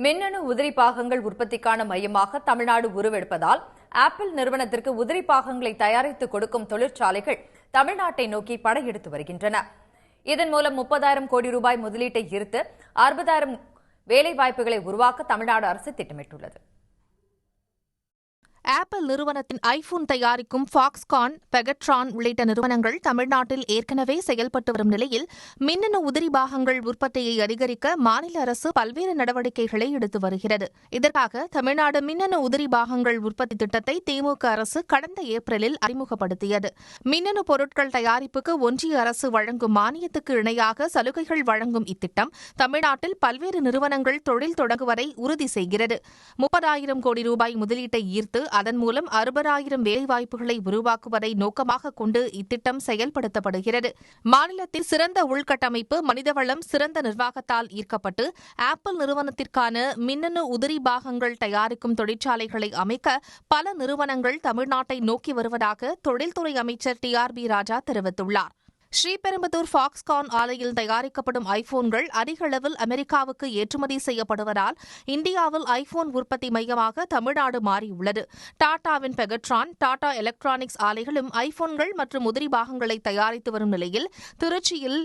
மின்னணு உதிரி பாகங்கள் உற்பத்திக்கான மையமாக தமிழ்நாடு உருவெடுப்பதால் ஆப்பிள் நிறுவனத்திற்கு உதிரி பாகங்களை தயாரித்து கொடுக்கும் தொழிற்சாலைகள் தமிழ்நாட்டை நோக்கி படையெடுத்து வருகின்றன. இதன் மூலம் 30,000 கோடி ரூபாய் முதலீட்டை ஈர்த்து 60,000 வேலைவாய்ப்புகளை உருவாக்க தமிழ்நாடு அரசு திட்டமிட்டுள்ளது. ஆப்பிள் நிறுவனத்தின் ஐபோன் தயாரிக்கும் ஃபாக்ஸ்கான், பெகட்ரான் உள்ளிட்ட நிறுவனங்கள் தமிழ்நாட்டில் ஏற்கனவே செயல்பட்டு வரும் நிலையில் மின்னணு உதிரி பாகங்கள் உற்பத்தியை அதிகரிக்க மாநில அரசு பல்வேறு நடவடிக்கைகளை எடுத்து வருகிறது. இதற்காக தமிழ்நாடு மின்னணு உதிரி பாகங்கள் உற்பத்தி திட்டத்தை திமுக அரசு கடந்த ஏப்ரலில் அறிமுகப்படுத்தியது. மின்னணு பொருட்கள் தயாரிப்புக்கு ஒன்றிய அரசு வழங்கும் மானியத்துக்கு இணையாக சலுகைகள் வழங்கும் இத்திட்டம் தமிழ்நாட்டில் பல்வேறு நிறுவனங்கள் தொழில் தொடங்குவதை உறுதி செய்கிறது. 30,000 கோடி ரூபாய் முதலீட்டை ஈர்த்து அதன் மூலம் 60,000 வேலைவாய்ப்புகளை உருவாக்குவதை நோக்கமாக கொண்டு இத்திட்டம் செயல்படுத்தப்படுகிறது. மாநிலத்தில் சிறந்த உள்கட்டமைப்பு, மனிதவளம், சிறந்த நிர்வாகத்தால் ஈர்க்கப்பட்டு ஆப்பிள் நிறுவனத்திற்கான மின்னணு உதிரி பாகங்கள் தயாரிக்கும் தொழிற்சாலைகளை அமைக்க பல நிறுவனங்கள் தமிழ்நாட்டை நோக்கி வருவதாக தொழில்துறை அமைச்சர் TRB ராஜா தெரிவித்துள்ளார். ஸ்ரீபெரும்புதூர் ஃபாக்ஸ்கான் ஆலையில் தயாரிக்கப்படும் ஐபோன்கள் அதிக அளவில் அமெரிக்காவுக்கு ஏற்றுமதி செய்யப்படுவதால் இந்தியாவில் ஐபோன் உற்பத்தி மையமாக தமிழ்நாடு மாறியுள்ளது. டாடாவின் பெகட்ரான், டாடா எலக்ட்ரானிக்ஸ் ஆலைகளும் ஐபோன்கள் மற்றும் உதிரி பாகங்களை தயாரித்து வரும் நிலையில் திருச்சியில்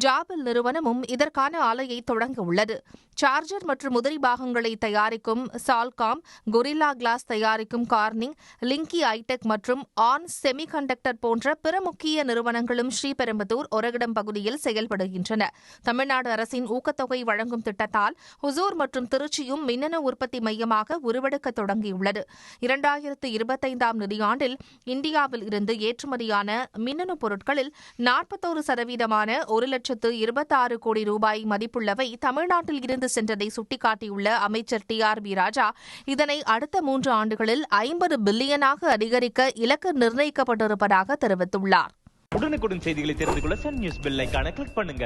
ஜாபில் நிறுவனமும் இதற்கான ஆலையை தொடங்க உள்ளது. சார்ஜர் மற்றும் உதிரி பாகங்களை தயாரிக்கும் சால்காம், கொரில்லா கிளாஸ் தயாரிக்கும் கார்னிங், லிங்கி ஐடெக் மற்றும் ஆன் செமிகண்டக்டர் போன்ற பிற முக்கிய நிறுவனங்களும் ஸ்ரீபெரும்புதூர், ஒரகடம் பகுதியில் செயல்படுகின்றன. தமிழ்நாடு அரசின் ஊக்கத்தொகை வழங்கும் திட்டத்தால் ஹுசூர் மற்றும் திருச்சியும் மின்னணு உற்பத்தி மையமாக உருவெடுக்க தொடங்கியுள்ளது. 2025ஆம் நிதியாண்டில் இந்தியாவில் இருந்து ஏற்றுமதியான மின்னணு பொருட்களில் 41% 1,26 கோடி ரூபாய் மதிப்புள்ளவை தமிழ்நாட்டில் இருந்து சென்றதை சுட்டிக்காட்டியுள்ள அமைச்சர் TRB ராஜா, இதனை அடுத்த 3 ஆண்டுகளில் 50 பில்லியனாக அதிகரிக்க இலக்கு நிர்ணயிக்கப்பட்டிருப்பதாக தெரிவித்துள்ளார். உடனுக்குடன் செய்திகளை தெரிந்து கொள்ள சன் நியூஸ் பெல் ஐகானை கிளிக் பண்ணுங்க.